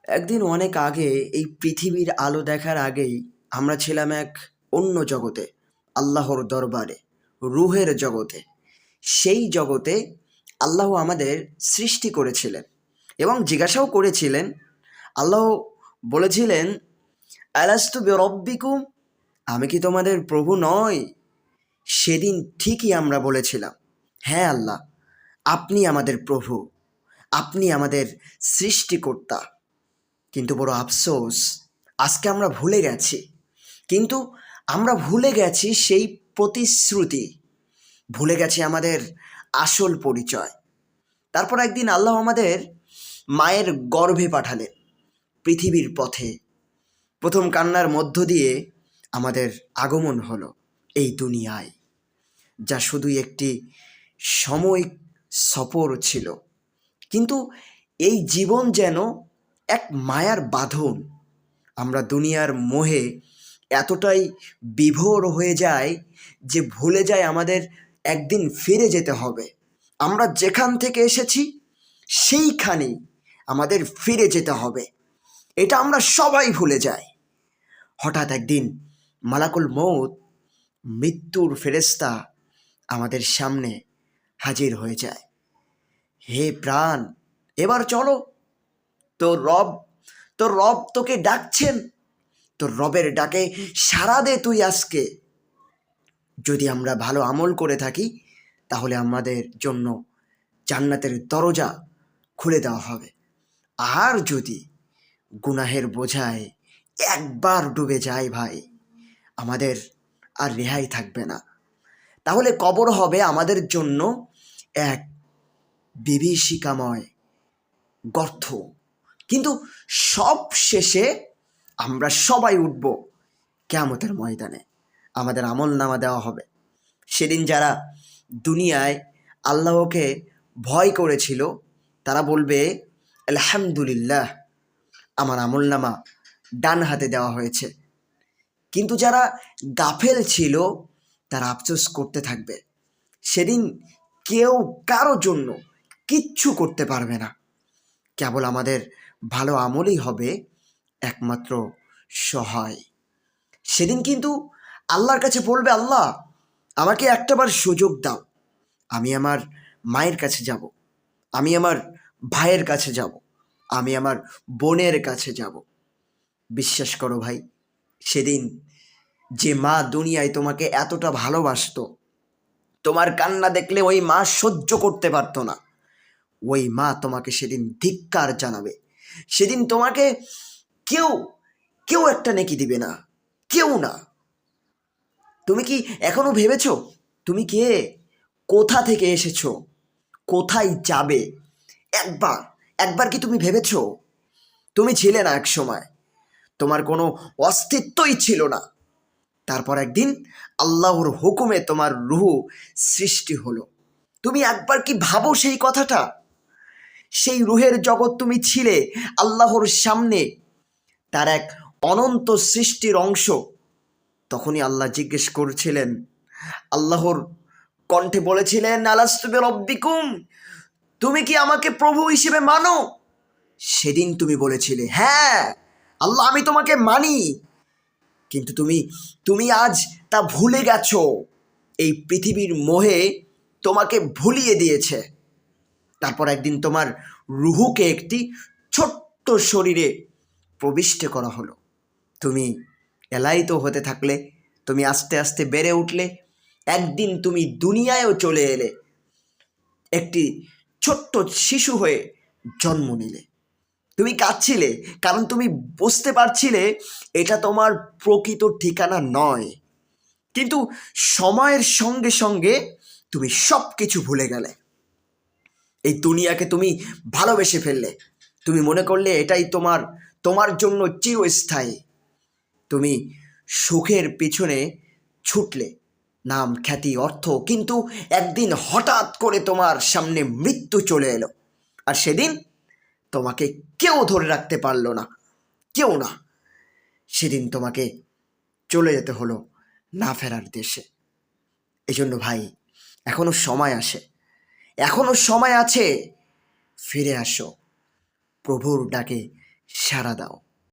একদিন অনেক আগে এই পৃথিবীর আলো দেখার আগেই আমরা ছিলাম এক অন্য জগতে, আল্লাহর দরবারে, রুহের জগতে। সেই জগতে আল্লাহ আমাদের সৃষ্টি করেছিলেন এবং জিজ্ঞাসাও করেছিলেন। আল্লাহ বলেছিলেন, আলাস্তু বিরব্বিকুম, আমি কি তোমাদের প্রভু নয়? সেদিন ঠিকই আমরা বলেছিলাম, হ্যাঁ আল্লাহ, আপনি আমাদের প্রভু, আপনি আমাদের সৃষ্টিকর্তা। কিন্তু বড় আফসোস, আজকে আমরা ভুলে গেছি। কিন্তু আমরা ভুলে গেছি সেই প্রতিশ্রুতি, ভুলে গেছি আমাদের আসল পরিচয়। তারপর একদিন আল্লাহ আমাদের মায়ের গর্ভে পাঠালেন পৃথিবীর পথে। প্রথম কান্নার মধ্য দিয়ে আমাদের আগমন হলো এই দুনিয়ায়, যা শুধুই একটি সাময়িক সফর ছিল। কিন্তু এই জীবন যেন এক মায়ার বাঁধন। আমরা দুনিয়ার মোহে এতটাই বিভোর হয়ে যাই যে ভুলে যায় আমাদের একদিন ফিরে যেতে হবে। আমরা যেখান থেকে এসেছি সেইখানেই আমাদের ফিরে যেতে হবে, এটা আমরা সবাই ভুলে যাই। হঠাৎ একদিন মালাকুল মৌত, মৃত্যুর ফেরেশতা আমাদের সামনে হাজির হয়ে যায়। হে প্রাণ, এবার চলো, তোর রব তোর রব তোকে ডাকছেন। তোর রবের ডাকে সাড়া দে তুই আজকে। যদি আমরা ভালো আমল করে থাকি তাহলে আমাদের জন্য জান্নাতের দরজা খুলে দেওয়া হবে। আর যদি গুনাহের বোঝায় একবার ডুবে যায় ভাই, আমাদের আর রেহাই থাকবে না। তাহলে কবর হবে আমাদের জন্য এক বিভীষিকাময় গর্ত। কিন্তু সব শেষে আমরা সবাই উঠব কিয়ামতের ময়দানে, আমাদের আমল নামা দেওয়া হবে। সেদিন যারা দুনিয়ায় আল্লাহকে ভয় করেছিল তারা বলবে, আলহামদুলিল্লাহ, আমার আমল নামা ডান হাতে দেওয়া হয়েছে। কিন্তু যারা গাফেল ছিল তারা আফসোস করতে থাকবে। সেদিন কেউ কারো জন্য কিচ্ছু করতে পারবে না, কেবল আমাদের ভালো আমলই হবে একমাত্র সহায়। সেদিন কিন্তু আল্লাহর কাছে বলবে, আল্লাহ, আমাকে একটাবার সুযোগ দাও, আমি আমার মায়ের কাছে যাব, আমি আমার ভাইয়ের কাছে যাব, আমি আমার বোনের কাছে যাব। বিশ্বাস করো ভাই, সেদিন যে মা দুনিয়ায় তোমাকে এতটা ভালোবাসতো, তোমার কান্না দেখলে ওই মা সহ্য করতে পারতো না, ওই মা তোমাকে সেদিন ধিক্কার জানাবে। সেদিন তোমাকে কেউ কেউ একটা নেকি দিবে না, কেউ না। তুমি কি এখনো ভেবেছো তুমি কে, কোথা থেকে এসেছো, কোথায় যাবে? একবার একবার কি তুমি ভেবেছো? তুমি ছিলে না এক সময়, তোমার কোনো অস্তিত্বই ছিল না। তারপর একদিন আল্লাহর হুকুমে তোমার রূহ সৃষ্টি হলো। তুমি একবার কি ভাবো সেই কথাটা? সেই রুহের জগৎ তুমি ছিলে আল্লাহর সামনে, তার এক অনন্ত সৃষ্টির অংশ। তখনই আল্লাহ জিজ্ঞেস করছিলেন, আল্লাহর কণ্ঠে বলেছিলেন, আলাস্তু বিরব্বিকুম, তুমি কি আমাকে প্রভু হিসেবে মানো? সেদিন তুমি বলেছিলে, হ্যাঁ আল্লাহ, আমি তোমাকে মানি। কিন্তু তুমি তুমি আজ তা ভুলে গেছো। এই পৃথিবীর মোহে তোমাকে ভুলিয়ে দিয়েছে। তারপর একদিন তোমার রুহুকে একটি ছোট্ট শরীরে প্রবিষ্ট করা হলো। তুমি এলাইতো হতে থাকলে, তুমি আস্তে আস্তে বেড়ে উঠলে, একদিন তুমি দুনিয়ায়ও চলে এলে, একটি ছোট্ট শিশু হয়ে জন্ম নিলে। তুমি কাঁদছিলে কারণ তুমি বুঝতে পারছিলে এটা তোমার প্রকৃত ঠিকানা নয়। কিন্তু সময়ের সঙ্গে সঙ্গে তুমি সব কিছু ভুলে গেলে। এই দুনিয়াকে তুমি ভালোবেসে ফেললে। তুমি মনে করলে এটাই তোমার তোমার জন্য চিরস্থায়ী। তুমি সুখের পিছনে ছুটলে, নাম, খ্যাতি, অর্থ। কিন্তু একদিন হঠাৎ করে তোমার সামনে মৃত্যু চলে এলো, আর সেদিন তোমাকে কেউ ধরে রাখতে পারলো না, কেউ না। সেদিন তোমাকে চলে যেতে হলো না ফেরার দেশে। এজন্য ভাই, এখনো সময় আসে, এখনো সময় আছে, ফিরে আসো। প্রভুর ডাকে সাড়া দাও।